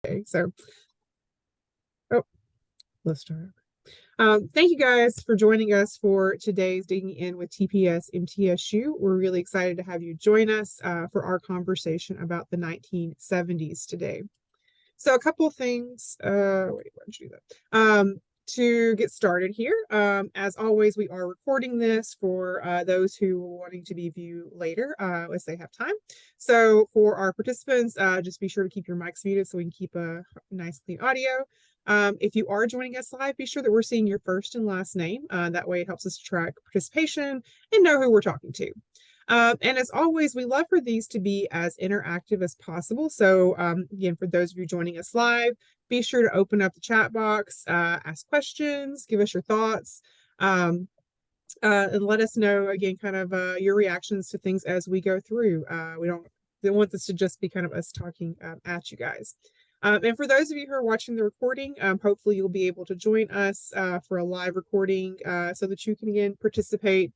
Okay, so, oh, let's start. Thank you guys for joining us for today's Digging In with TPS-MTSU. We're really excited to have you join us for our conversation about the 1970s today. So a couple of things, wait, why don't you do that? To get started here, as always, we are recording this for those who are wanting to be viewed later as they have time. So for our participants, just be sure to keep your mics muted so we can keep a nice clean audio. If you are joining us live, be sure that we're seeing your first and last name. That way it helps us track participation and know who we're talking to. And as always, we love for these to be as interactive as possible. So again, for those of you joining us live, be sure to open up the chat box, ask questions, give us your thoughts, and let us know, again, kind of your reactions to things as we go through. We don't want this to just be kind of us talking at you guys. And for those of you who are watching the recording, hopefully you'll be able to join us for a live recording so that you can, again, participate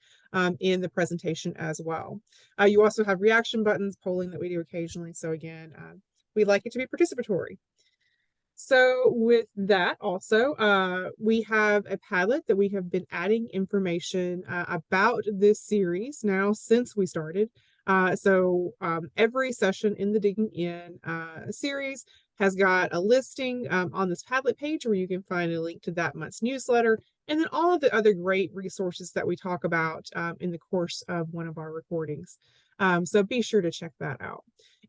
in the presentation as well. You also have reaction buttons, polling that we do occasionally. So again, we like it to be participatory. So with that also, we have a Padlet that we have been adding information about this series now since we started. Every session in the Digging In series has got a listing on this Padlet page where you can find a link to that month's newsletter, and then all of the other great resources that we talk about in the course of one of our recordings. So be sure to check that out.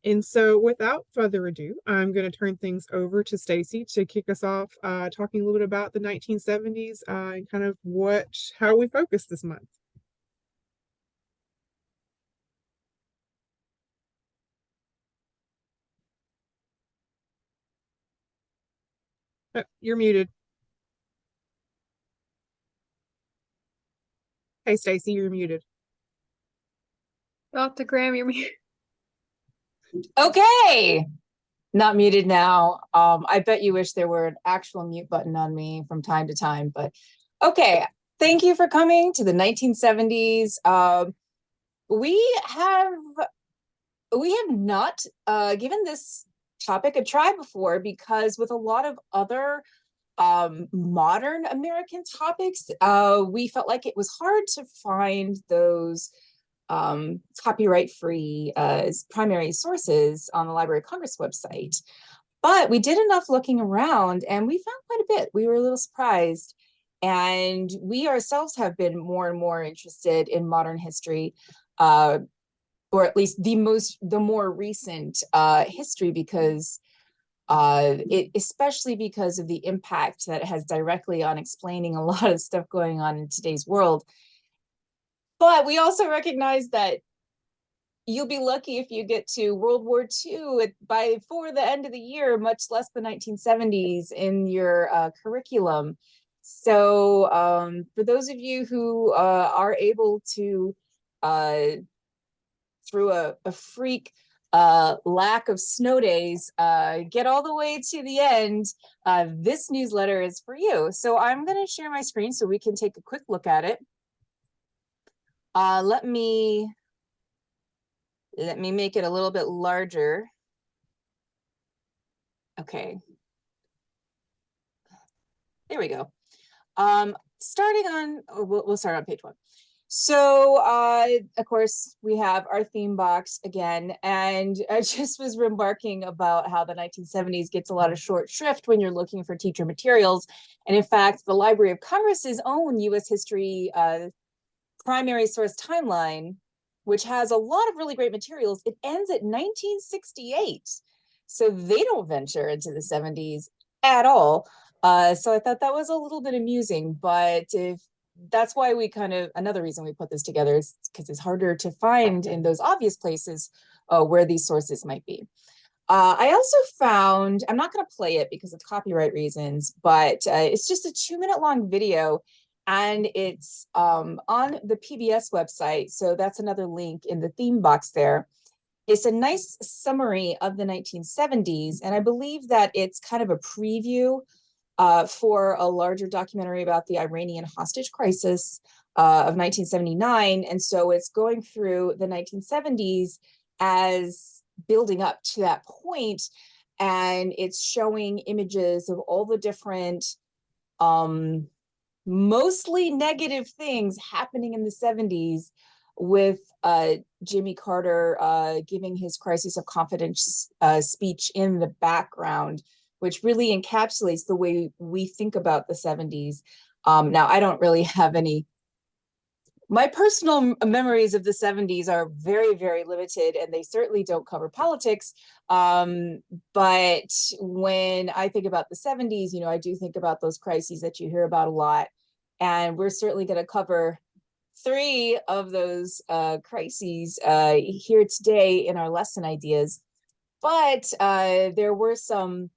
And so without further ado, I'm going to turn things over to Stacy to kick us off talking a little bit about the 1970s and kind of how we focus this month. Oh, you're muted. Hey, Stacy, you're muted. Dr. Graham, you're muted. Okay, not muted now. I bet you wish there were an actual mute button on me from time to time, but okay. Thank you for coming to the 1970s. We have not given this topic a try before because with a lot of other modern American topics, we felt like it was hard to find those copyright-free primary sources on the Library of Congress website. But we did enough looking around and we found quite a bit. We were a little surprised. And we ourselves have been more and more interested in modern history, or at least the more recent history, because especially because of the impact that it has directly on explaining a lot of stuff going on in today's world. But we also recognize that you'll be lucky if you get to World War II before the end of the year, much less the 1970s in your curriculum. So for those of you who are able to, through a freak lack of snow days, get all the way to the end, this newsletter is for you. So I'm going to share my screen so we can take a quick look at it. Let me make it a little bit larger. Okay. There we go. Starting on, we'll start on page 1. So, of course, we have our theme box again, and I just was remarking about how the 1970s gets a lot of short shrift when you're looking for teacher materials. And in fact, the Library of Congress's own U.S. history primary source timeline, which has a lot of really great materials, it ends at 1968. So they don't venture into the 70s at all. So I thought that was a little bit amusing, but that's why another reason we put this together is because it's harder to find in those obvious places where these sources might be. I also found, I'm not going to play it because of copyright reasons, but it's just a 2-minute long video. And it's on the PBS website. So that's another link in the theme box there. It's a nice summary of the 1970s. And I believe that it's kind of a preview for a larger documentary about the Iranian hostage crisis of 1979. And so it's going through the 1970s as building up to that point and it's showing images of all the different um, mostly negative things happening in the 70s, with Jimmy Carter giving his crisis of confidence speech in the background, which really encapsulates the way we think about the 70s. Now, I don't really have any, my personal memories of the 70s are very, very limited, and they certainly don't cover politics. But when I think about the 70s, you know, I do think about those crises that you hear about a lot. And we're certainly going to cover three of those crises here today in our lesson ideas. But there were some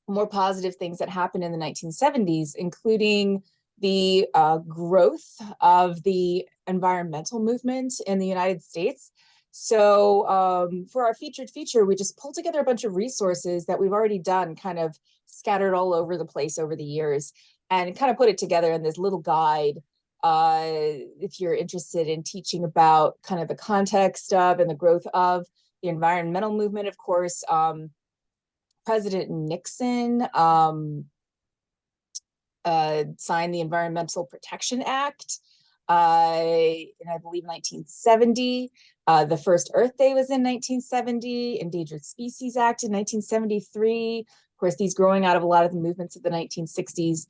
more positive things that happened in the 1970s, including the growth of the environmental movement in the United States. So for our featured feature, we just pulled together a bunch of resources that we've already done, kind of scattered all over the place over the years, and kind of put it together in this little guide. If you're interested in teaching about kind of the context of and the growth of the environmental movement, of course, President Nixon signed the Environmental Protection Act in, I believe, 1970. The first Earth Day was in 1970, Endangered Species Act in 1973. Of course, these growing out of a lot of the movements of the 1960s.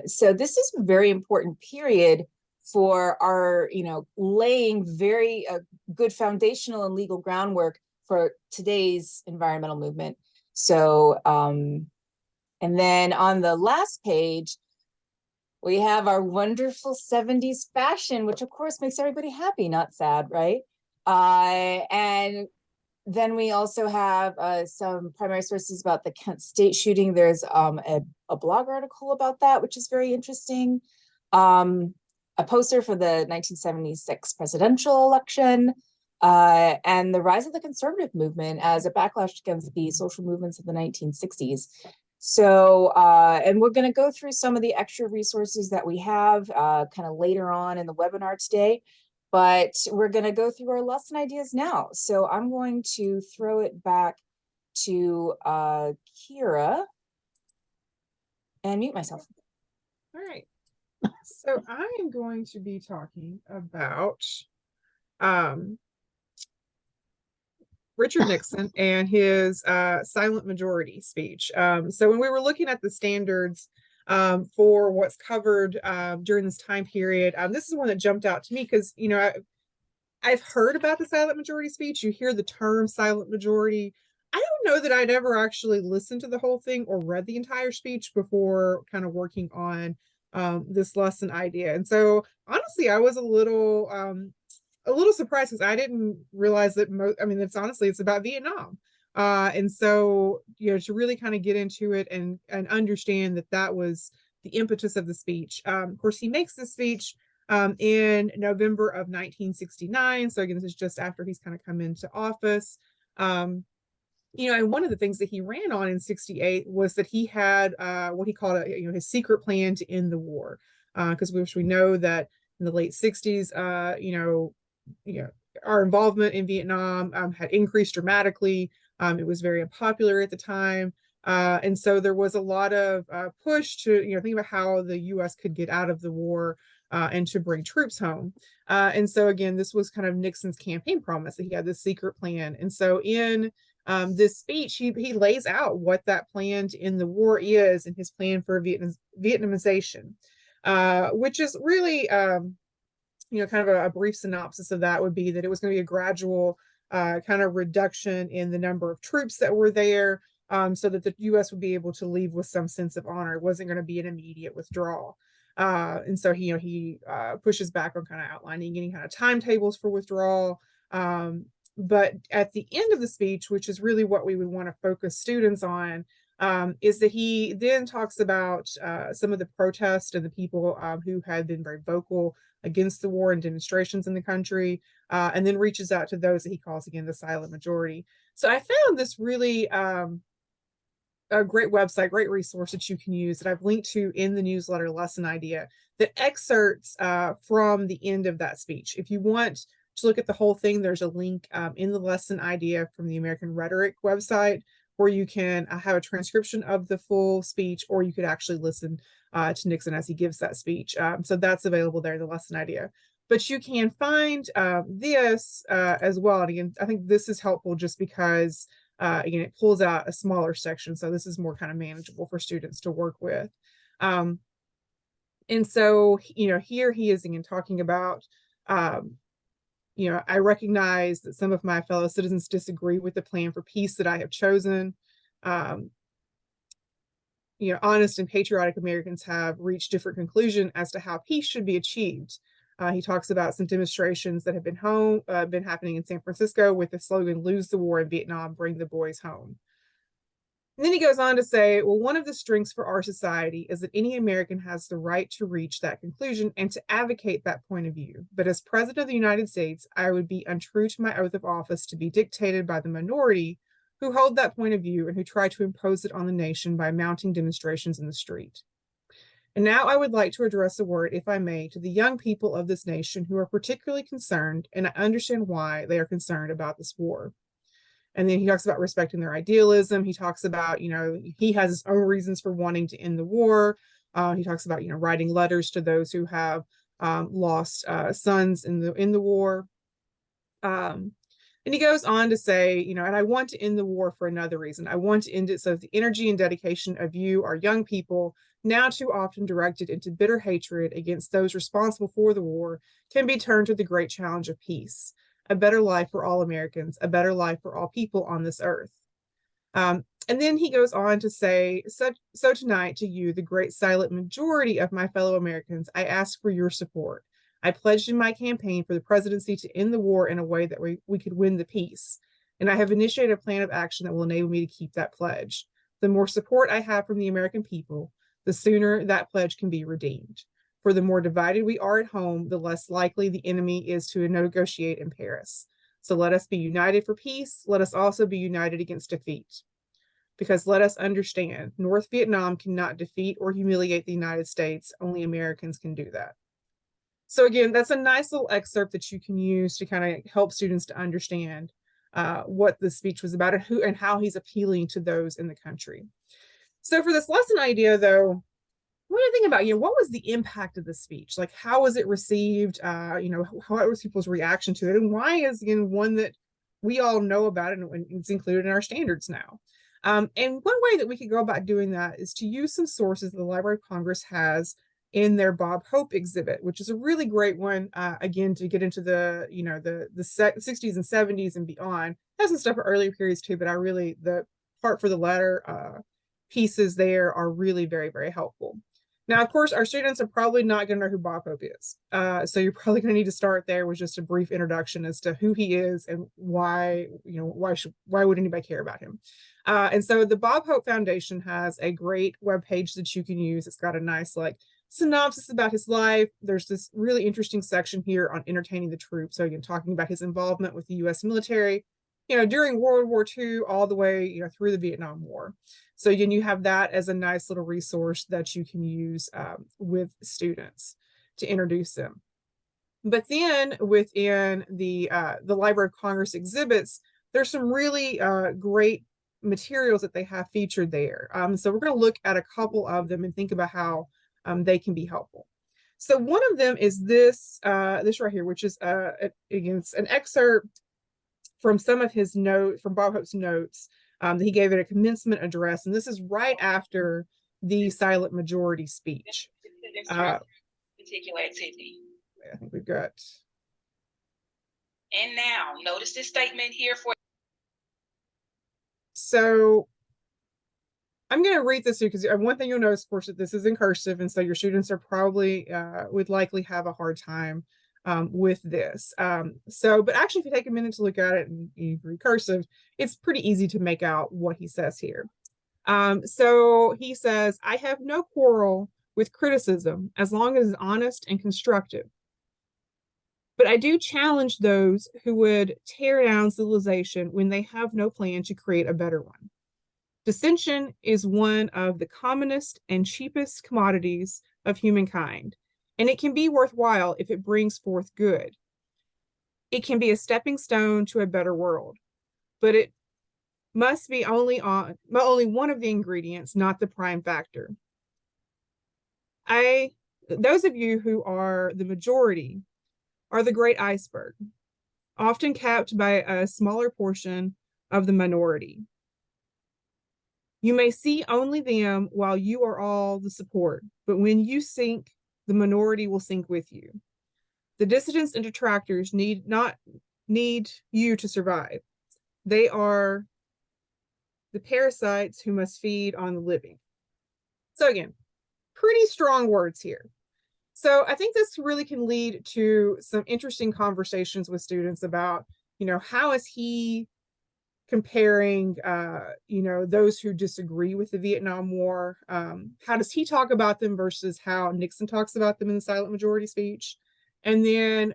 So this is a very important period for our, you know, laying very good foundational and legal groundwork for today's environmental movement. So, and then on the last page, we have our wonderful 70s fashion, which of course makes everybody happy, not sad, right? And then we also have some primary sources about the Kent State shooting. There's a blog article about that, which is very interesting. A poster for the 1976 presidential election, and the rise of the conservative movement as a backlash against the social movements of the 1960s. So, and we're going to go through some of the extra resources that we have kind of later on in the webinar today, but we're going to go through our lesson ideas now. So I'm going to throw it back to Kira and mute myself. All right. So I am going to be talking about Richard Nixon and his silent majority speech. So when we were looking at the standards for what's covered during this time period, this is one that jumped out to me because, you know, I've heard about the silent majority speech. You hear the term silent majority. I don't know that I'd ever actually listened to the whole thing or read the entire speech before kind of working on this lesson idea. And so honestly, I was a little surprised because I didn't realize that I mean, it's about Vietnam. And so, you know, to really kind of get into it and understand that that was the impetus of the speech. Of course, he makes the speech in November of 1969. So again, this is just after he's kind of come into office. You know, and one of the things that he ran on in 68 was that he had what he called his secret plan to end the war. Because we know that in the late 60s, our involvement in Vietnam had increased dramatically. It was very unpopular at the time. And so there was a lot of push to, think about how the US could get out of the war and to bring troops home. And so again, this was kind of Nixon's campaign promise that he had this secret plan. And so in this speech, he lays out what that plan to end the war is and his plan for Vietnamization, which is really, kind of a brief synopsis of that would be that it was going to be a gradual kind of reduction in the number of troops that were there, so that the U.S. would be able to leave with some sense of honor. It wasn't going to be an immediate withdrawal. And so he pushes back on kind of outlining any kind of timetables for withdrawal. But at the end of the speech, which is really what we would want to focus students on, is that he then talks about some of the protests and the people who had been very vocal against the war and demonstrations in the country, and then reaches out to those that he calls, again, the silent majority. So I found this really a great website, great resource that you can use that I've linked to in the newsletter lesson idea that excerpts from the end of that speech. If you want to look at the whole thing, there's a link in the lesson idea from the American Rhetoric website or you can have a transcription of the full speech, or you could actually listen to Nixon as he gives that speech. So that's available there in the lesson idea. But you can find this as well. And again, I think this is helpful just because, again, it pulls out a smaller section. So this is more kind of manageable for students to work with. And so, here he is again talking about, I recognize that some of my fellow citizens disagree with the plan for peace that I have chosen. Honest and patriotic Americans have reached different conclusions as to how peace should be achieved. He talks about some demonstrations that have been happening in San Francisco with the slogan, "Lose the war in Vietnam, bring the boys home." And then he goes on to say, well, one of the strengths for our society is that any American has the right to reach that conclusion and to advocate that point of view. But as President of the United States, I would be untrue to my oath of office to be dictated by the minority who hold that point of view and who try to impose it on the nation by mounting demonstrations in the street. And now I would like to address a word, if I may, to the young people of this nation who are particularly concerned, and I understand why they are concerned about this war. And then he talks about respecting their idealism. He talks about, he has his own reasons for wanting to end the war. He talks about, writing letters to those who have lost sons in the war. And he goes on to say, and I want to end the war for another reason. I want to end it so that the energy and dedication of you, our young people, now too often directed into bitter hatred against those responsible for the war, can be turned to the great challenge of peace, a better life for all Americans, a better life for all people on this earth. And then he goes on to say, so tonight to you, the great silent majority of my fellow Americans, I ask for your support. I pledged in my campaign for the presidency to end the war in a way that we could win the peace. And I have initiated a plan of action that will enable me to keep that pledge. The more support I have from the American people, the sooner that pledge can be redeemed. For the more divided we are at home, the less likely the enemy is to negotiate in Paris. So let us be united for peace. Let us also be united against defeat. Because let us understand, North Vietnam cannot defeat or humiliate the United States. Only Americans can do that. So again, that's a nice little excerpt that you can use to kind of help students to understand what the speech was about and how he's appealing to those in the country. So for this lesson idea, though, what do you think about, what was the impact of the speech? Like, how was it received? How was people's reaction to it? And why is, again, one that we all know about it and it's included in our standards now? And one way that we could go about doing that is to use some sources the Library of Congress has in their Bob Hope exhibit, which is a really great one, again, to get into the 60s and 70s and beyond. Has some stuff for earlier periods too, but the part for the latter pieces there are really very, very helpful. Now, of course, our students are probably not going to know who Bob Hope is. So you're probably going to need to start there with just a brief introduction as to who he is and why would anybody care about him? And so the Bob Hope Foundation has a great webpage that you can use. It's got a nice synopsis about his life. There's this really interesting section here on entertaining the troops. So again, talking about his involvement with the U.S. military, during World War II, all the way, through the Vietnam War. So again, you have that as a nice little resource that you can use with students to introduce them. But then within the Library of Congress exhibits, there's some really great materials that they have featured there. So we're going to look at a couple of them and think about how they can be helpful. So one of them is this right here, which is again, an excerpt from some of his notes, from Bob Hope's notes, that he gave at a commencement address. And this is right after the silent majority speech. I think we've got. And now, notice this statement here for. So I'm going to read this because one thing you'll notice, of course, that this is in cursive, and so your students are probably would likely have a hard time with this. But actually, if you take a minute to look at it and you read cursive, it's pretty easy to make out what he says here. So he says, I have no quarrel with criticism as long as it's honest and constructive. But I do challenge those who would tear down civilization when they have no plan to create a better one. Dissension is one of the commonest and cheapest commodities of humankind, and it can be worthwhile if it brings forth good. It can be a stepping stone to a better world, but must be only one of the ingredients, not the prime factor. Those of you who are the majority are the great iceberg, often capped by a smaller portion of the minority. You may see only them while you are all the support, but when you sink, the minority will sink with you. The dissidents and detractors need not need you to survive. They are the parasites who must feed on the living. So again, pretty strong words here. So I think this really can lead to some interesting conversations with students about, how is he comparing, those who disagree with the Vietnam War? How does he talk about them versus how Nixon talks about them in the silent majority speech? And then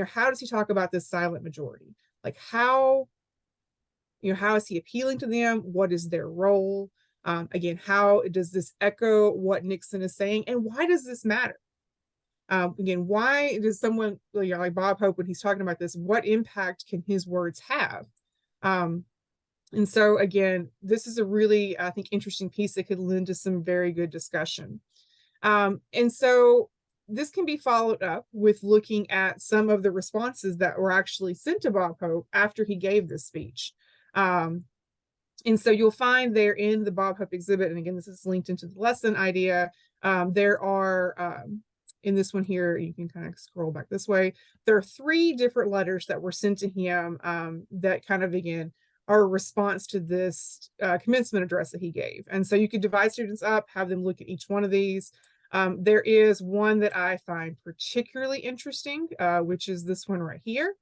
how does he talk about this silent majority? Like how is he appealing to them? What is their role? Again, how does this echo what Nixon is saying? And why does this matter? Again, why does someone like Bob Hope, when he's talking about this, what impact can his words have? And so again, this is a really, I think, interesting piece that could lend to some very good discussion. And so this can be followed up with looking at some of the responses that were actually sent to Bob Hope after he gave this speech. And so you'll find there in the Bob Hope exhibit, and again, this is linked into the lesson idea, there are, in this one here, you can kind of scroll back this way, there are 3 different letters that were sent to him that kind of, again, are a response to this commencement address that he gave. And so you could divide students up, have them look at each one of these. There is one that I find particularly interesting, which is this one right here.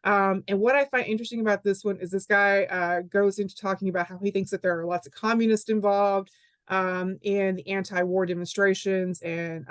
And what I find interesting about this one is this guy goes into talking about how he thinks that there are lots of communists involved in the anti-war demonstrations, and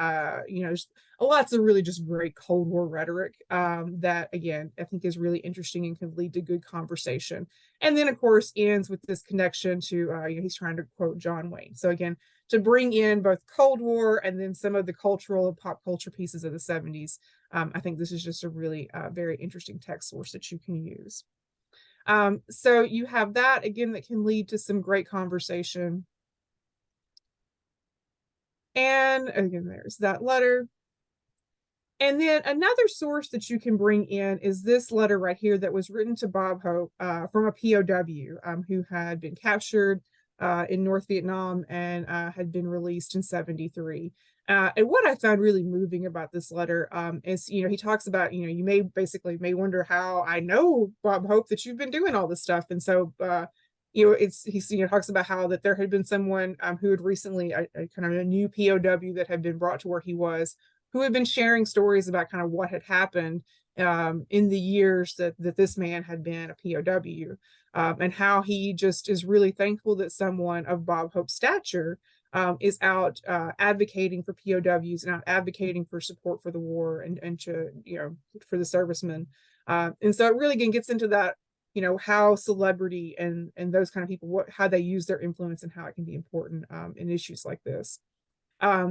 just lots of really just great Cold War rhetoric that, again, I think is really interesting and can lead to good conversation. And then, of course, ends with this connection to he's trying to quote John Wayne. So again, to bring in both Cold War and then some of the cultural and pop culture pieces of the 70s. I think this is just a really very interesting text source that you can use. So you have that, again, that can lead to some great conversation. And again, there's that letter. And then another source that you can bring in is this letter right here that was written to Bob Hope from a POW who had been captured in North Vietnam and had been released in 73. And what I found really moving about this letter is, he talks about, you may wonder how I know, Bob Hope, that you've been doing all this stuff. And so, he talks about how that there had been someone who had recently, a kind of a new POW that had been brought to where he was, who had been sharing stories about kind of what had happened in the years that this man had been a POW, and how he just is really thankful that someone of Bob Hope's stature is out advocating for POWs and out advocating for support for the war and to, for the servicemen. And so it really, again, gets into that, how celebrity and those kind of people, how they use their influence and how it can be important in issues like this.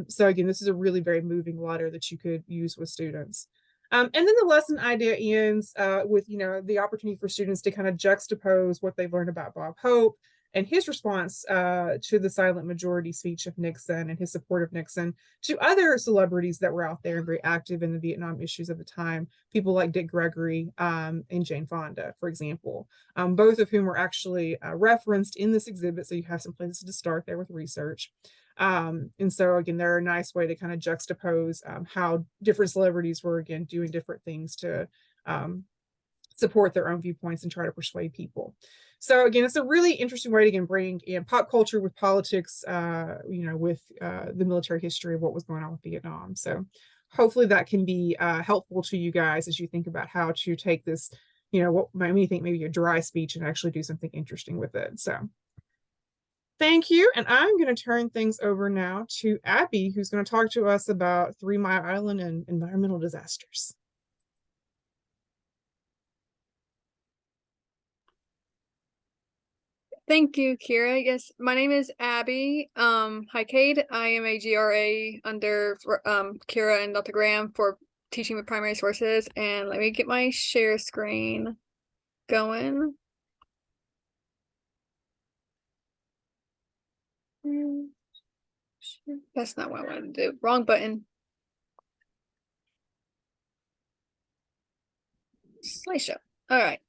So again, this is a really very moving letter that you could use with students. And then the lesson idea ends with, the opportunity for students to kind of juxtapose what they've learned about Bob Hope and his response to the silent majority speech of Nixon and his support of Nixon to other celebrities that were out there and very active in the Vietnam issues of the time, people like Dick Gregory and Jane Fonda, for example, both of whom were actually referenced in this exhibit. So you have some places to start there with research. And so again, they're a nice way to kind of juxtapose how different celebrities were, again, doing different things to support their own viewpoints and try to persuade people. So again, it's a really interesting way to, again, bring in pop culture with politics, with the military history of what was going on with Vietnam. So hopefully that can be helpful to you guys as you think about how to take this, what might me think maybe a dry speech and actually do something interesting with it. So thank you. And I'm going to turn things over now to Abby, who's going to talk to us about 3 Mile Island and environmental disasters. Thank you, Kira. Yes, my name is Abby. Hi, Cade. I am a GRA under Kira and Dr. Graham for teaching with primary sources. And let me get my share screen going. That's not what I wanted to do. Wrong button. Slideshow. All right.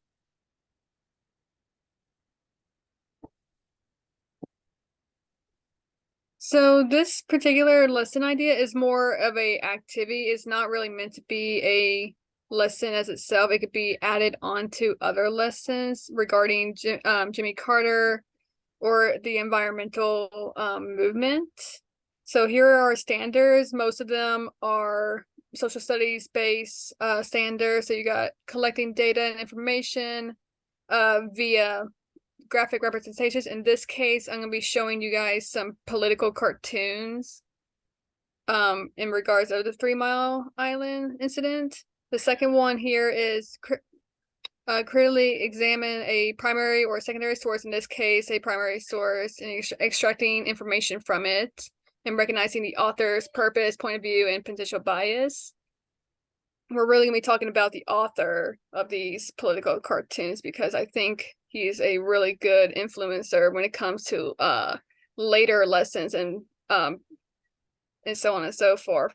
So this particular lesson idea is more of a activity. It's not really meant to be a lesson as itself. It could be added onto other lessons regarding Jimmy Carter or the environmental movement. So here are our standards. Most of them are social studies based standards. So you got collecting data and information via graphic representations. In this case, I'm going to be showing you guys some political cartoons in regards of the 3 Mile Island incident. The second one here is critically examine a primary or secondary source, in this case, a primary source, and extracting information from it and recognizing the author's purpose, point of view, and potential bias. We're really going to be talking about the author of these political cartoons because I think he's a really good influencer when it comes to later lessons and so on and so forth.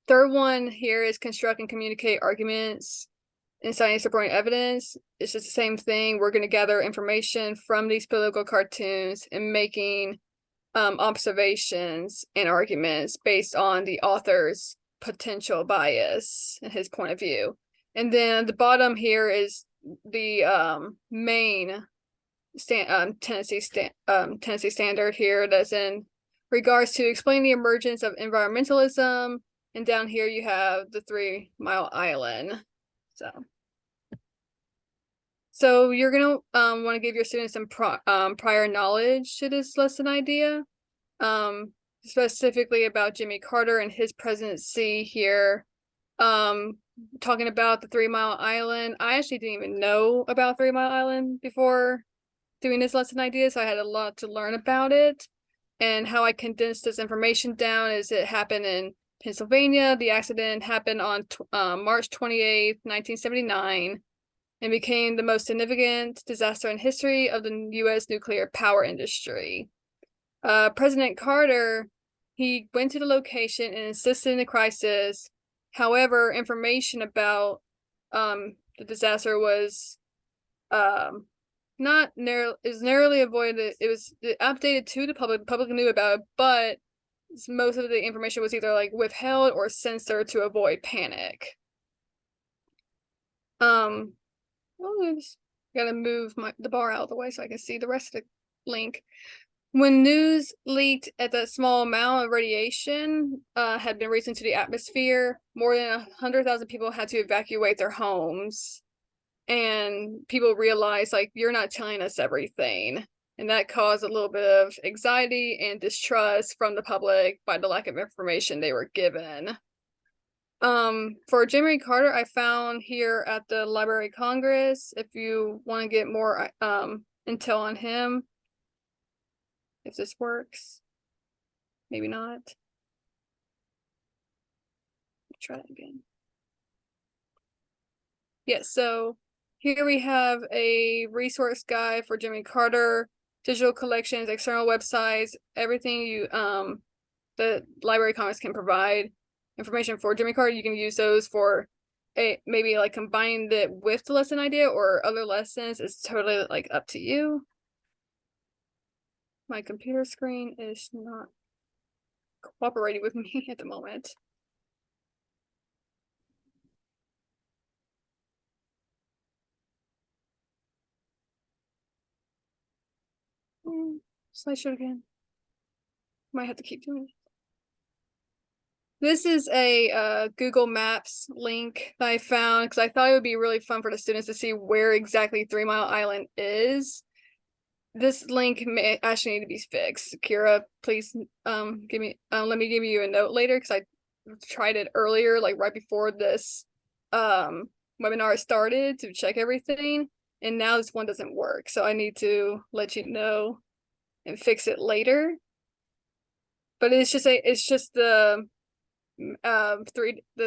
Third one here is construct and communicate arguments and citing supporting evidence. It's just the same thing. We're going to gather information from these political cartoons and making observations and arguments based on the author's potential bias and his point of view. And then the bottom here is the main Tennessee standard here that's in regards to explain the emergence of environmentalism. And down here you have the 3 Mile Island. So you're gonna want to give your students some prior knowledge to this lesson idea, specifically about Jimmy Carter and his presidency here. Talking about the 3 Mile Island. I actually didn't even know about 3 Mile Island before doing this lesson idea, so I had a lot to learn about it. And how I condensed this information down is it happened in Pennsylvania. The accident happened on March 28th, 1979, and became the most significant disaster in history of the U.S. nuclear power industry. President Carter, he went to the location and assisted in the crisis. However, information about the disaster was not narrowly avoided. It was updated to the public. The public knew about it, but most of the information was either like withheld or censored to avoid panic. Well, I just gotta move the bar out of the way so I can see the rest of the link. When news leaked at that small amount of radiation had been released into the atmosphere, more than 100,000 people had to evacuate their homes. And people realized, like, you're not telling us everything. And that caused a little bit of anxiety and distrust from the public by the lack of information they were given. For Jimmy Carter, I found here at the Library of Congress, if you want to get more intel on him, if this works, maybe not. Try it again. Yeah, so here we have a resource guide for Jimmy Carter, digital collections, external websites, everything you the Library of Congress can provide. Information for Jimmy Carter, you can use those for maybe like combine it with the lesson idea or other lessons. It's totally like up to you. My computer screen is not cooperating with me at the moment. Slideshow again. Might have to keep doing it. This is a Google Maps link that I found because I thought it would be really fun for the students to see where exactly 3 Mile Island is. This link may actually need to be fixed. Kira, please let me give you a note later because I tried it earlier, like right before this webinar started to check everything, and now this one doesn't work. So I need to let you know and fix it later. But it's just the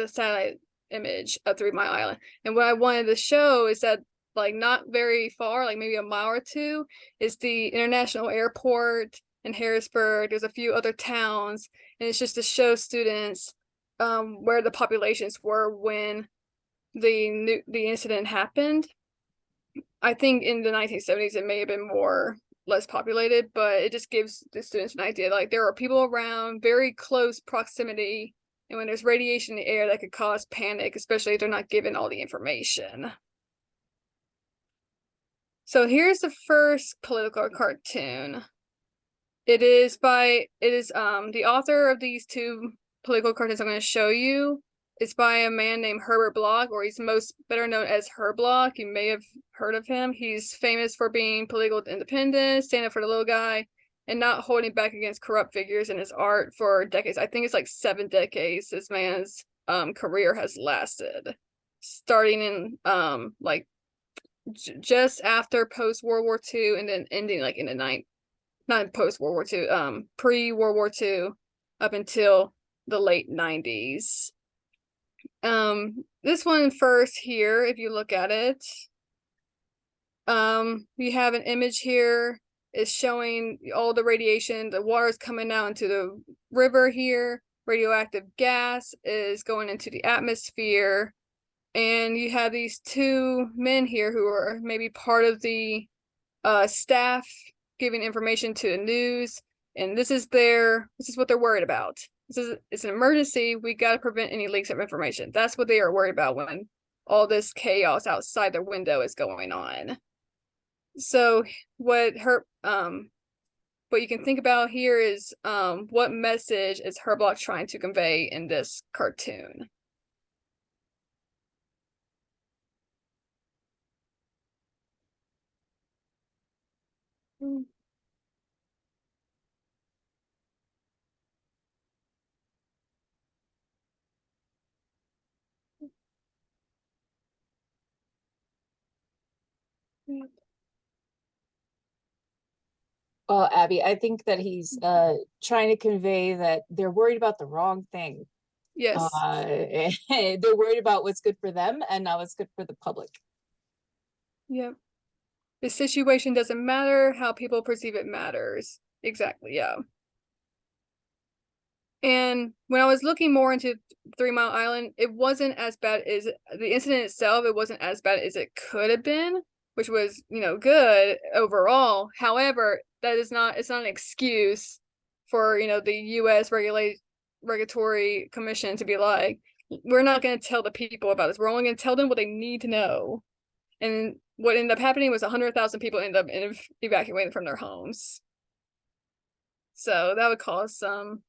satellite image of 3 Mile Island. And what I wanted to show is that, like, not very far, like maybe a mile or two, is the international airport and Harrisburg. There's a few other towns, and it's just to show students where the populations were when the incident happened. I think in the 1970s it may have been less populated, but it just gives the students an idea. Like there are people around, very close proximity, and when there's radiation in the air, that could cause panic, especially if they're not given all the information. So here's the first political cartoon. It is the author of these two political cartoons I'm going to show you. It's by a man named Herbert Bloch, or he's most better known as Herblock. You may have heard of him. He's famous for being political independent, standing up for the little guy, and not holding back against corrupt figures in his art for decades. I think it's like 7 decades this man's career has lasted, starting in just after post-World War II and then ending like in the not post-World War II, pre-World War II up until the late 90s. This one first here, if you look at it, we have an image here. It's showing all the radiation. The water is coming out into the river here. Radioactive gas is going into the atmosphere. And you have these two men here who are maybe part of the staff giving information to the news. And this is what they're worried about. It's an emergency. We got to prevent any leaks of information. That's what they are worried about when all this chaos outside their window is going on. So what you can think about here is what message is Herblock trying to convey in this cartoon? Well, Abby, I think that he's trying to convey that they're worried about the wrong thing. Yes. They're worried about what's good for them and not what's good for the public. Yep. The situation doesn't matter. How people perceive it matters. Exactly. Yeah. And when I was looking more into 3 Mile Island, it wasn't as bad as the incident itself. It wasn't as bad as it could have been, which was, good overall. However, it's not an excuse for, the US regulatory commission to be like, we're not going to tell the people about this. We're only going to tell them what they need to know. And what ended up happening was 100,000 people ended up evacuating from their homes. So that would cause some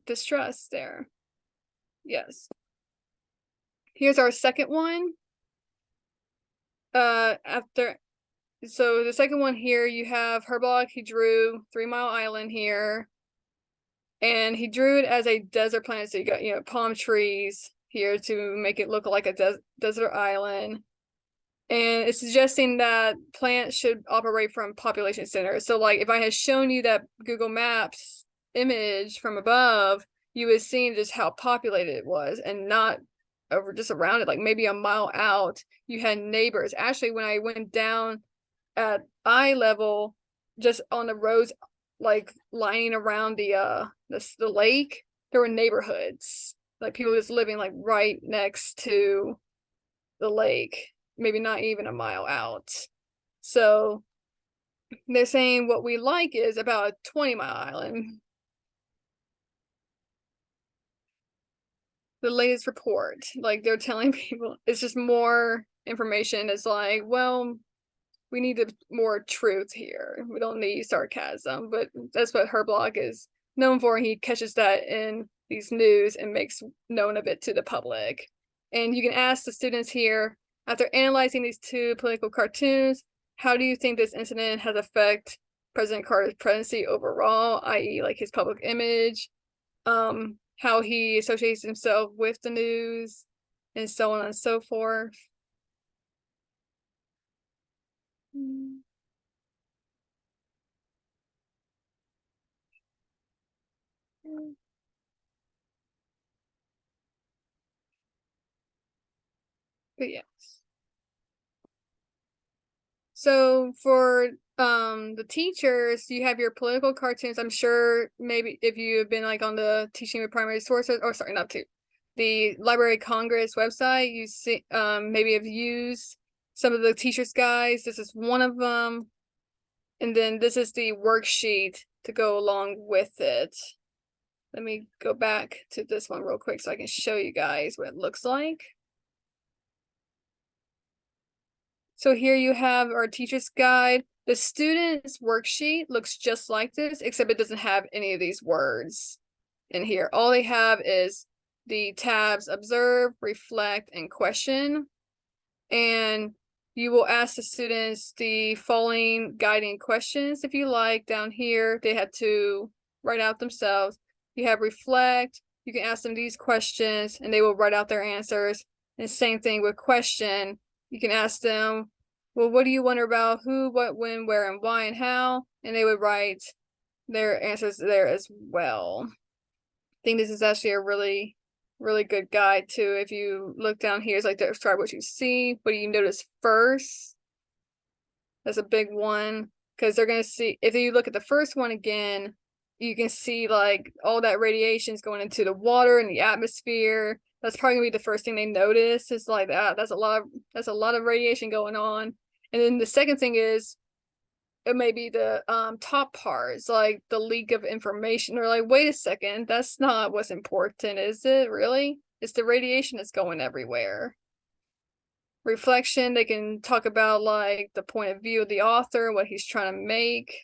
distrust there. Yes. Here's our second one. So the second one here, you have Herblock. He drew 3 Mile Island here, and he drew it as a desert planet. So you got palm trees here to make it look like a desert island. And it's suggesting that plants should operate from population centers. So like if I had shown you that Google Maps image from above, you would see just how populated it was, and not over just around it, like maybe a mile out, you had neighbors. Actually, when I went down at eye level, just on the roads, like lining around the lake, there were neighborhoods, like people just living like right next to the lake, maybe not even a mile out. So they're saying what we like is about a 20-mile island. The latest report, like they're telling people, it's just more information. It's like, well, we need more truth here. We don't need sarcasm, but that's what Herblock is known for. He catches that in these news and makes known of it to the public. And you can ask the students here, after analyzing these two political cartoons, how do you think this incident has affected President Carter's presidency overall, i.e. like his public image, how he associates himself with the news, and so on and so forth. But yes. So for the teachers, you have your political cartoons. I'm sure maybe if you have been like on the teaching with primary sources, or sorry, not to the Library of Congress website, you see maybe have used some of the teachers' guides. This is one of them. And then this is the worksheet to go along with it. Let me go back to this one real quick so I can show you guys what it looks like. So here you have our teacher's guide. The student's worksheet looks just like this, except it doesn't have any of these words in here. All they have is the tabs observe, reflect, and question. And you will ask the students the following guiding questions if you like. Down here, they had to write out themselves. You have reflect. You can ask them these questions and they will write out their answers. And same thing with question. You can ask them, well, what do you wonder about? Who, what, when, where, and why, and how? And they would write their answers there as well. I think this is actually a really good guide too. If you look down here, it's like describe what you see. What do you notice first? That's a big one because they're going to see, if you look at the first one again, you can see like all that radiation is going into the water and the atmosphere. That's probably gonna be the first thing they notice. It's like that. That's a lot of radiation going on. And then the second thing is it may be the top parts, like the leak of information. They're like, wait a second, that's not what's important, is it really? It's the radiation that's going everywhere. Reflection, they can talk about like the point of view of the author, what he's trying to make,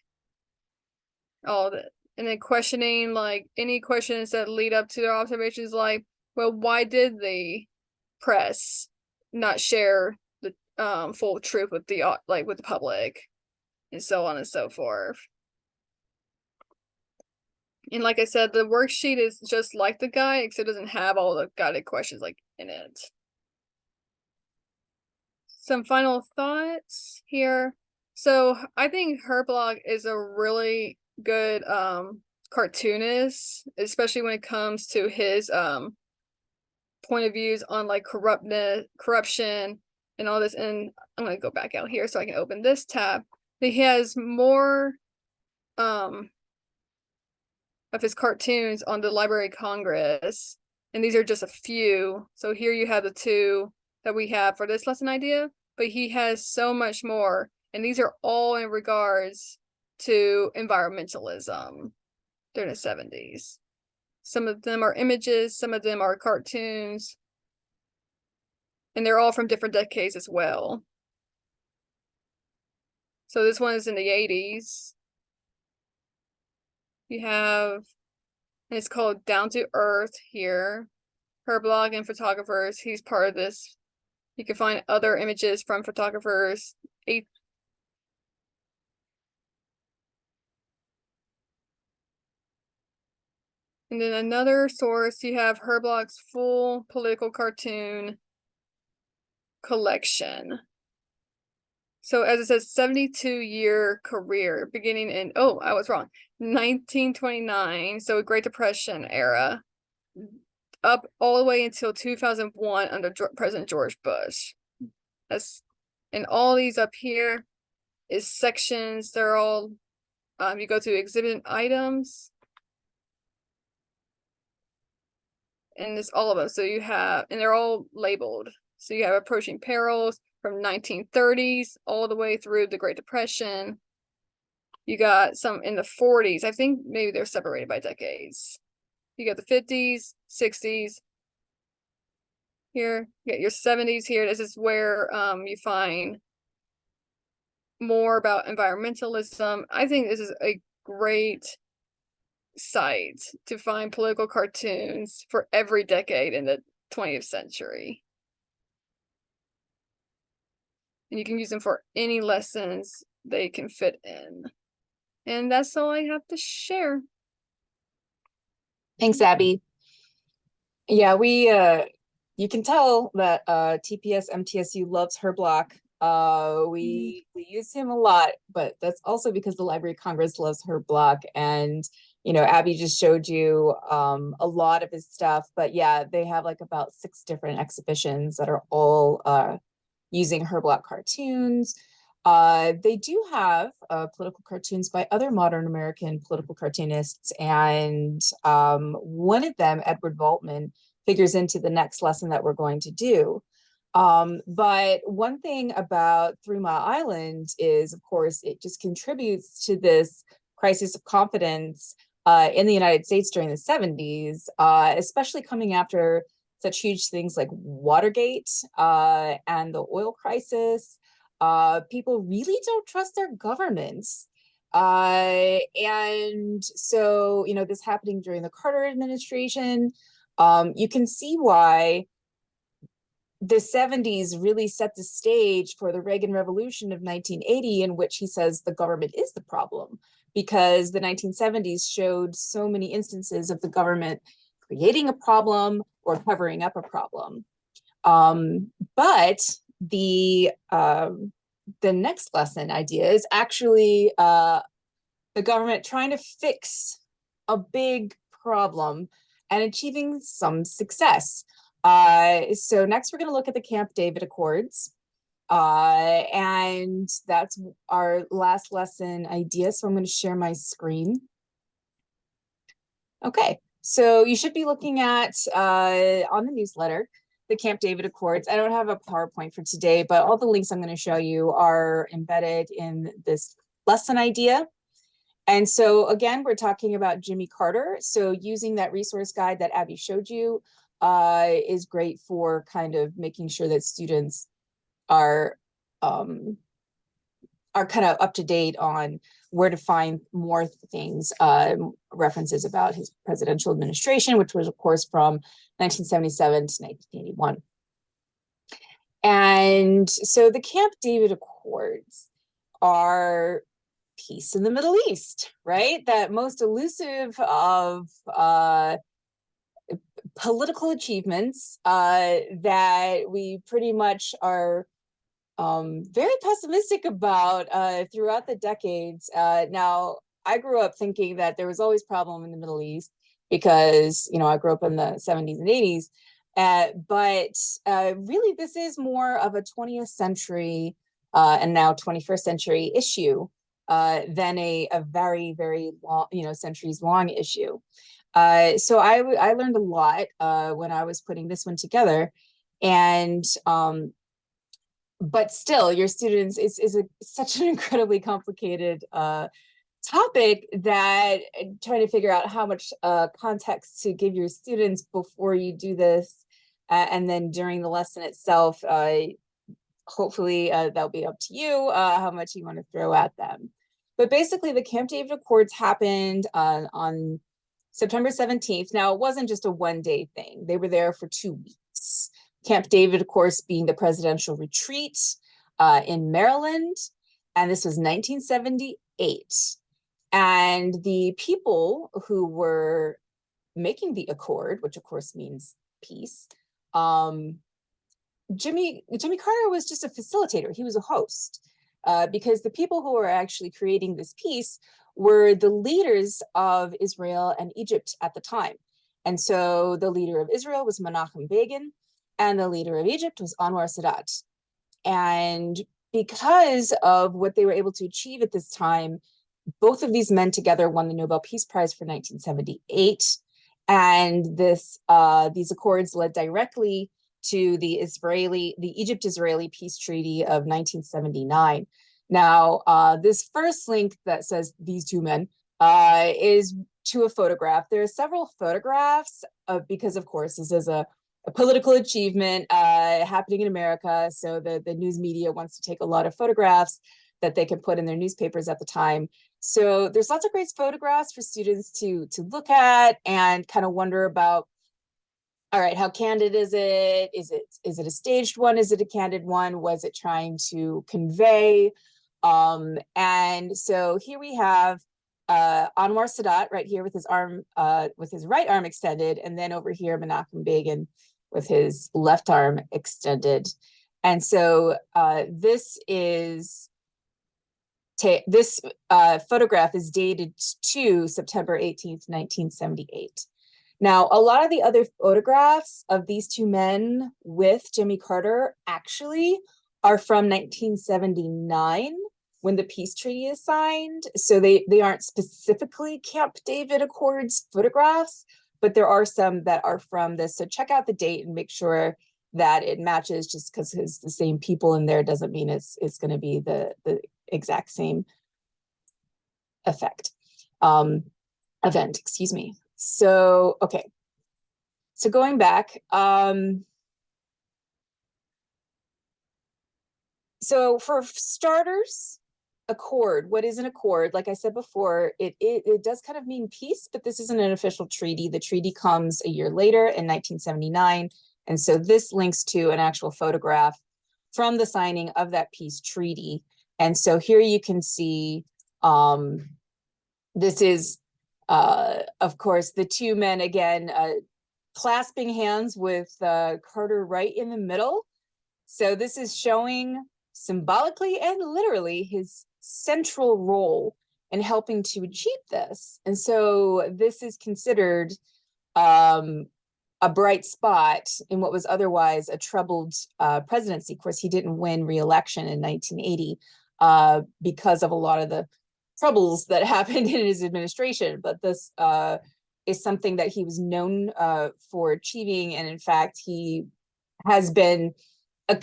all that. And then questioning, like any questions that lead up to their observations, like, well, why did the press not share the full truth with the with the public, and so on and so forth. And like I said, the worksheet is just like the guide, except it doesn't have all the guided questions like in it. Some final thoughts here. So I think her blog is a really good cartoonist, especially when it comes to his point of views on like corruption and all this. And I'm gonna go back out here so I can open this tab. He has more of his cartoons on the Library of Congress, and these are just a few. So here you have the two that we have for this lesson idea, but he has so much more, and these are all in regards to environmentalism during the 70s. Some of them are images, some of them are cartoons, and they're all from different decades as well. So this one is in the 80s. You have, and it's called Down to Earth here. Her blog and photographers, he's part of this. You can find other images from photographers. And then another source, you have her blog's full political cartoon collection. So as it says, 72-year career beginning in, oh, I was wrong, 1929, so Great Depression era, up all the way until 2001 under President George Bush. And all these up here is sections. They're all, you go to exhibit items, and it's all of them. So you have, and they're all labeled. So you have approaching perils from 1930s all the way through the Great Depression. You got some in the 40s. I think maybe they're separated by decades. You got the 50s, 60s. Here, you got your 70s here. This is where you find more about environmentalism. I think this is a great site to find political cartoons for every decade in the 20th century. And you can use them for any lessons they can fit in. And that's all I have to share. Thanks, Abby. Yeah, you can tell that TPS-MTSU loves her block. We use him a lot, but that's also because the Library of Congress loves her block. And Abby just showed you a lot of his stuff, but yeah, they have like about 6 different exhibitions that are all using her block cartoons. They do have political cartoons by other modern American political cartoonists, and one of them, Edward Valtman, figures into the next lesson that we're going to do. But one thing about 3 Mile Island is, of course, it just contributes to this crisis of confidence in the United States during the 70s, especially coming after such huge things like Watergate and the oil crisis. People really don't trust their governments. And so, you know, this happening during the Carter administration, you can see why the 70s really set the stage for the Reagan Revolution of 1980, in which he says the government is the problem, because the 1970s showed so many instances of the government creating a problem or covering up a problem. But the next lesson idea is actually the government trying to fix a big problem and achieving some success. So next we're going to look at the Camp David Accords. And that's our last lesson idea. So I'm going to share my screen. Okay, so you should be looking at on the newsletter, the Camp David Accords. I don't have a PowerPoint for today, but all the links I'm going to show you are embedded in this lesson idea. And so again, we're talking about Jimmy Carter. So using that resource guide that Abby showed you is great for kind of making sure that students are kind of up to date on where to find more things, references about his presidential administration, which was, of course, from 1977 to 1981. And so the Camp David Accords are peace in the Middle East, right? That most elusive of political achievements that we pretty much are very pessimistic about throughout the decades. Now, I grew up thinking that there was always problem in the Middle East because, you know, I grew up in the 70s and 80s. But really, this is more of a 20th century and now 21st century issue than a very, very long, you know, centuries long issue. So I learned a lot when I was putting this one together. And but still, your students is such an incredibly complicated topic that trying to figure out how much context to give your students before you do this, and then during the lesson itself, hopefully that'll be up to you how much you want to throw at them. But basically, the Camp David Accords happened on September 17th. Now, it wasn't just a one-day thing. They were there for 2 weeks. Camp David, of course, being the presidential retreat in Maryland. And this was 1978. And the people who were making the accord, which of course means peace, Jimmy Carter was just a facilitator. He was a host because the people who were actually creating this peace were the leaders of Israel and Egypt at the time. And so the leader of Israel was Menachem Begin, and the leader of Egypt was Anwar Sadat. And because of what they were able to achieve at this time, both of these men together won the Nobel Peace Prize for 1978. And these accords led directly to the Egypt-Israeli peace treaty of 1979. Now, this first link that says these 2 men is to a photograph. There are several photographs because, of course, this is a political achievement happening in America. So the news media wants to take a lot of photographs that they can put in their newspapers at the time. So there's lots of great photographs for students to look at and kind of wonder about, all right, how candid is it? Is it a staged one? Is it a candid one? Was it trying to convey? And so here we have Anwar Sadat right here with his right arm extended, and then over here Menachem Begin with his left arm extended. And so this photograph is dated to September 18th, 1978. Now, a lot of the other photographs of these 2 men with Jimmy Carter actually are from 1979 when the peace treaty is signed. So they aren't specifically Camp David Accords photographs, but there are some that are from this. So check out the date and make sure that it matches. Just because it's the same people in there doesn't mean it's going to be the exact same event, excuse me. So, okay. So going back, so for starters, accord, what is an accord? Like I said before, it does kind of mean peace, but this isn't an official treaty. The treaty comes a year later in 1979. And so this links to an actual photograph from the signing of that peace treaty. And so here you can see, this is, of course, the two men again, clasping hands with Carter right in the middle. So this is showing symbolically and literally his central role in helping to achieve this. And so this is considered a bright spot in what was otherwise a troubled presidency. Of course, he didn't win re-election in 1980 because of a lot of the troubles that happened in his administration. But this is something that he was known for achieving. And in fact, he has been a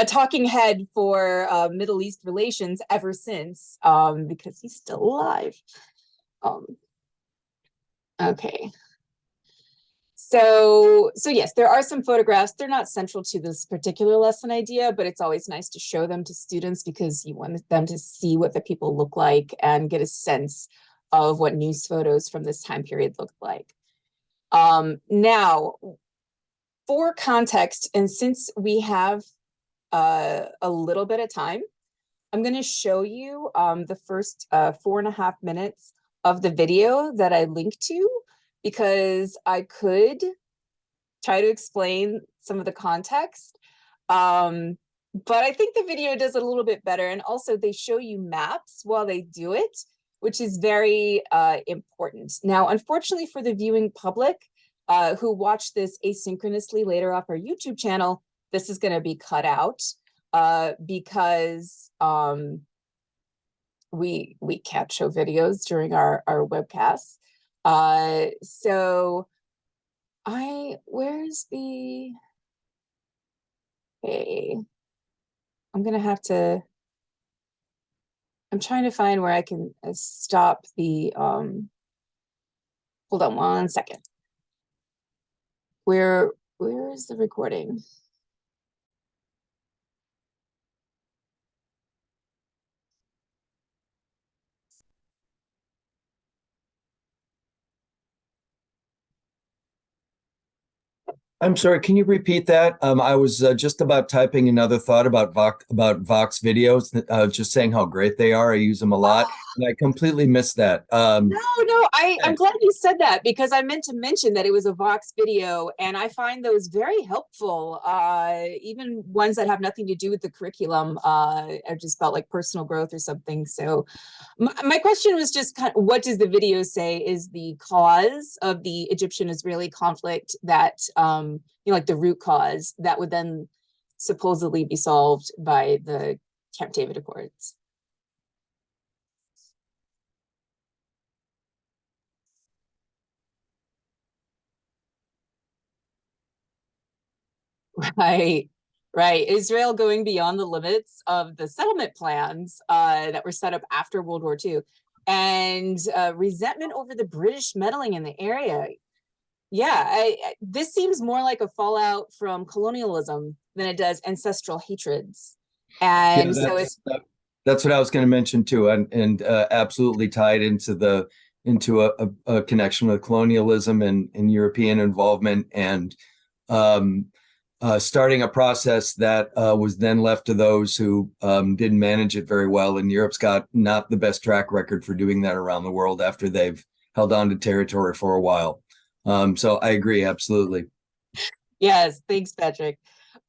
talking head for Middle East relations ever since, because he's still alive. Okay. So yes, there are some photographs. They're not central to this particular lesson idea, but it's always nice to show them to students because you want them to see what the people look like and get a sense of what news photos from this time period look like. Now, for context, and since we have a little bit of time, I'm going to show you the first 4.5 minutes of the video that I linked to, because I could try to explain some of the context. But I think the video does it a little bit better. And also they show you maps while they do it, which is very important. Now, unfortunately for the viewing public who watch this asynchronously later off our YouTube channel, this is going to be cut out because we can't show videos during our webcasts. So where's the, okay, I'm trying to find where I can stop the, hold on one second. Where is the recording? I'm sorry, can you repeat that? I was just about typing another thought about Vox videos, just saying how great they are. I use them a lot, and I completely missed that. No, I'm glad you said that, because I meant to mention that it was a Vox video, and I find those very helpful, even ones that have nothing to do with the curriculum. I just felt like personal growth or something. So my question was just kind of, what does the video say is the cause of the Egyptian-Israeli conflict that, like the root cause that would then supposedly be solved by the Camp David Accords? Right. Israel going beyond the limits of the settlement plans that were set up after World War II, and resentment over the British meddling in the area. Yeah, this seems more like a fallout from colonialism than it does ancestral hatreds. And yeah, so it's that's what I was going to mention too, and absolutely tied into a connection with colonialism and European involvement, and starting a process that was then left to those who didn't manage it very well. And Europe's got not the best track record for doing that around the world after they've held on to territory for a while. So I agree, absolutely. Yes, thanks, Patrick.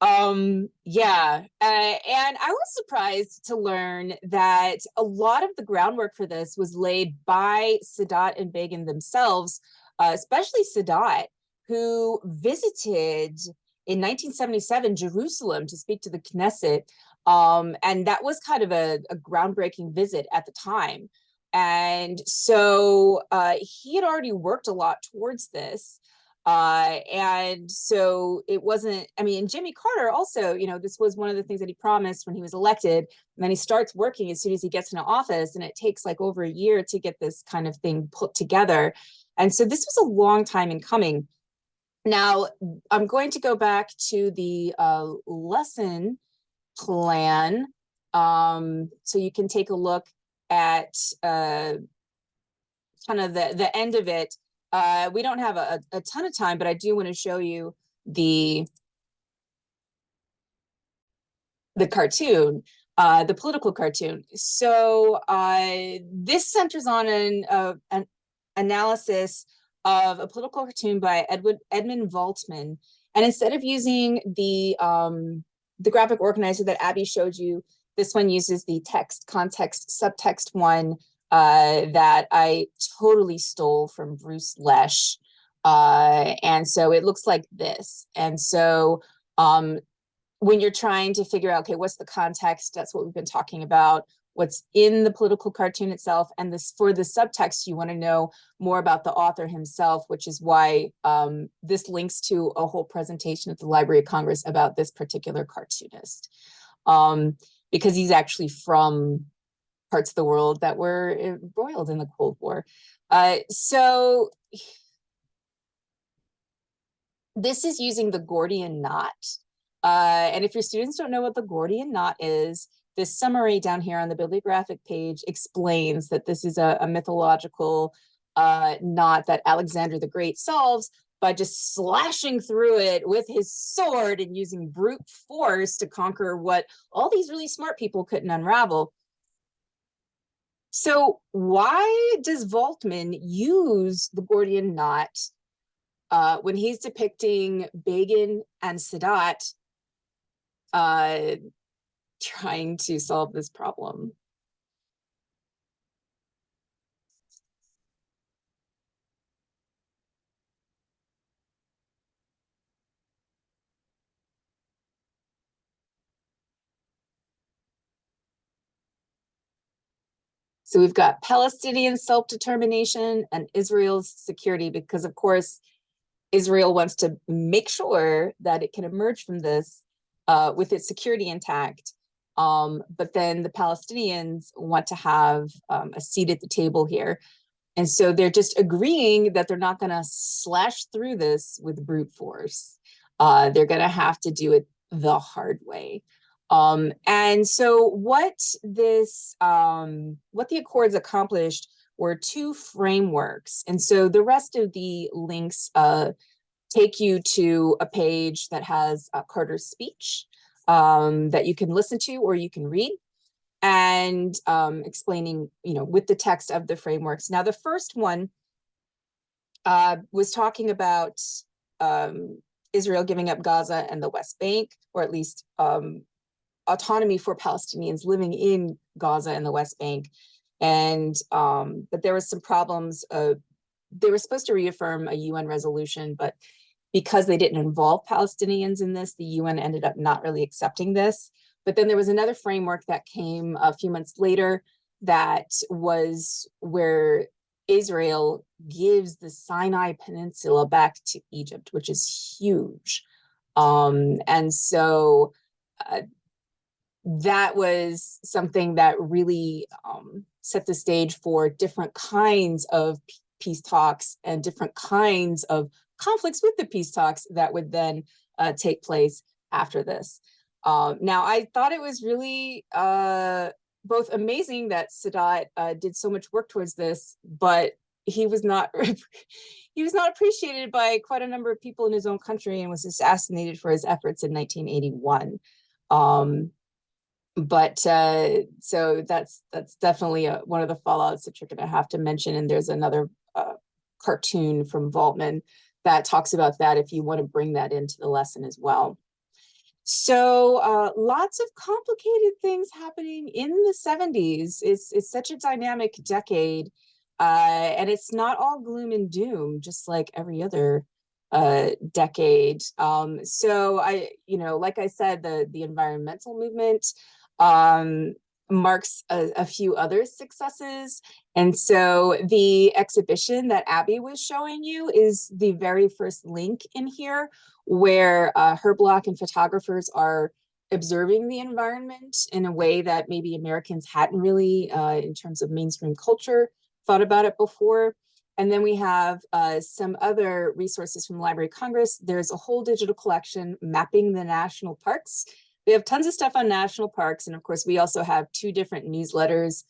Yeah, and I was surprised to learn that a lot of the groundwork for this was laid by Sadat and Begin themselves, especially Sadat, who visited in 1977 Jerusalem to speak to the Knesset And that was kind of a groundbreaking visit at the time. And so he had already worked a lot towards this. And so it wasn't, I mean, Jimmy Carter also, you know, this was one of the things that he promised when he was elected. And then he starts working as soon as he gets into office, and it takes like over a year to get this kind of thing put together. And so this was a long time in coming. Now, I'm going to go back to the lesson plan, so you can take a look at kind of the end of it. We don't have a ton of time, but I do want to show you the cartoon, the political cartoon. So this centers on an analysis of a political cartoon by Edmund Voltman. And instead of using the graphic organizer that Abby showed you, this one uses the text, context, subtext one that I totally stole from Bruce Lesh. And so it looks like this. And so when you're trying to figure out, okay, what's the context? That's what we've been talking about. What's in the political cartoon itself, and this for the subtext, you want to know more about the author himself, which is why this links to a whole presentation at the Library of Congress about this particular cartoonist, because he's actually from parts of the world that were embroiled in the Cold War. So this is using the Gordian knot. And if your students don't know what the Gordian knot is, this summary down here on the bibliographic page explains that this is a mythological knot that Alexander the Great solves by just slashing through it with his sword and using brute force to conquer what all these really smart people couldn't unravel. So why does Voltman use the Gordian knot when he's depicting Begin and Sadat trying to solve this problem? So we've got Palestinian self-determination and Israel's security, because of course, Israel wants to make sure that it can emerge from this with its security intact. But then the Palestinians want to have a seat at the table here. And so they're just agreeing that they're not going to slash through this with brute force. They're going to have to do it the hard way. And so what the Accords accomplished were two frameworks. And so the rest of the links take you to a page that has Carter's speech that you can listen to or you can read, and explaining, with the text of the frameworks. Now, the first one was talking about Israel giving up Gaza and the West Bank, or at least autonomy for Palestinians living in Gaza and the West Bank. And but there was some problems. They were supposed to reaffirm a UN resolution, but because they didn't involve Palestinians in this, the UN ended up not really accepting this. But then there was another framework that came a few months later that was where Israel gives the Sinai Peninsula back to Egypt, which is huge. And so that was something that really set the stage for different kinds of peace talks and different kinds of conflicts with the peace talks that would then take place after this. Now, I thought it was really both amazing that Sadat did so much work towards this, but he was not appreciated by quite a number of people in his own country and was assassinated for his efforts in 1981. So that's definitely one of the fallouts that you're going to have to mention. And there's another cartoon from Voltman that talks about that if you want to bring that into the lesson as well. So lots of complicated things happening in the 70s. It's such a dynamic decade, and it's not all gloom and doom, just like every other decade. So like I said, the environmental movement marks a few other successes. And so the exhibition that Abby was showing you is the very first link in here, where her block and photographers are observing the environment in a way that maybe Americans hadn't really, in terms of mainstream culture, thought about it before. And then we have some other resources from the Library of Congress. There's a whole digital collection mapping the national parks. We have tons of stuff on national parks. And of course, we also have 2 different newsletters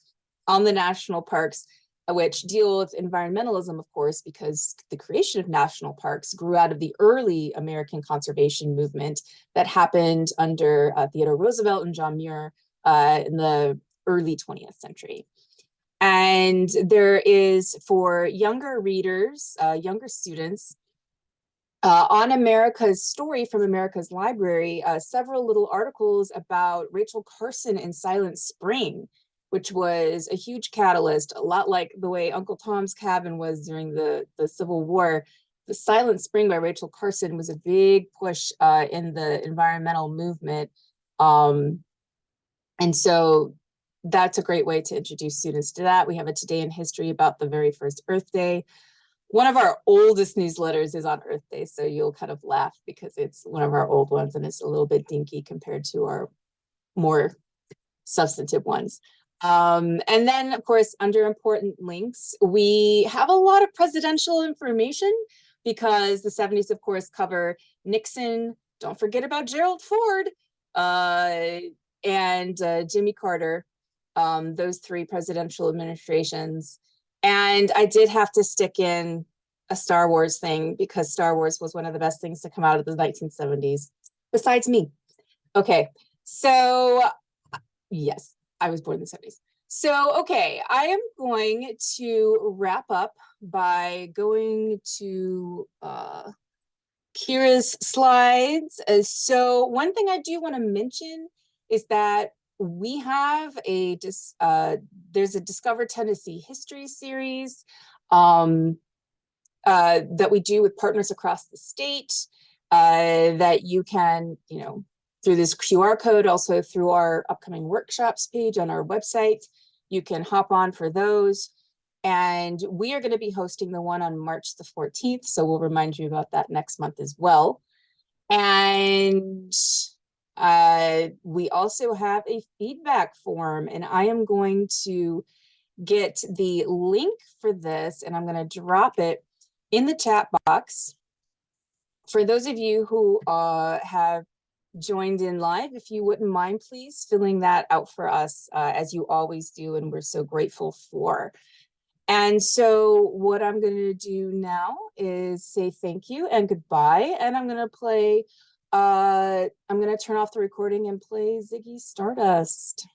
on the national parks, which deal with environmentalism, of course, because the creation of national parks grew out of the early American conservation movement that happened under Theodore Roosevelt and John Muir in the early 20th century. And there is, for younger readers, younger students, on America's Story from America's Library, several little articles about Rachel Carson and Silent Spring, which was a huge catalyst, a lot like the way Uncle Tom's Cabin was during the Civil War. The Silent Spring by Rachel Carson was a big push in the environmental movement. And so that's a great way to introduce students to that. We have a Today in History about the very first Earth Day. One of our oldest newsletters is on Earth Day, so you'll kind of laugh because it's one of our old ones and it's a little bit dinky compared to our more substantive ones. And then, of course, under important links, we have a lot of presidential information because the 70s, of course, cover Nixon. Don't forget about Gerald Ford and Jimmy Carter, those 3 presidential administrations. And I did have to stick in a Star Wars thing because Star Wars was one of the best things to come out of the 1970s, besides me. Okay, so yes, I was born in the 70s. So, okay, I am going to wrap up by going to Kira's slides. So one thing I do want to mention is that we have there's a Discover Tennessee History series that we do with partners across the state that you can, through this QR code, also through our upcoming workshops page on our website, you can hop on for those. And we are going to be hosting the one on March the 14th. So we'll remind you about that next month as well. And we also have a feedback form, and I am going to get the link for this and I'm going to drop it in the chat box. For those of you who have joined in live, if you wouldn't mind, please filling that out for us as you always do, and we're so grateful for. And so what I'm going to do now is say thank you and goodbye, and I'm going to play, I'm going to turn off the recording and play Ziggy Stardust.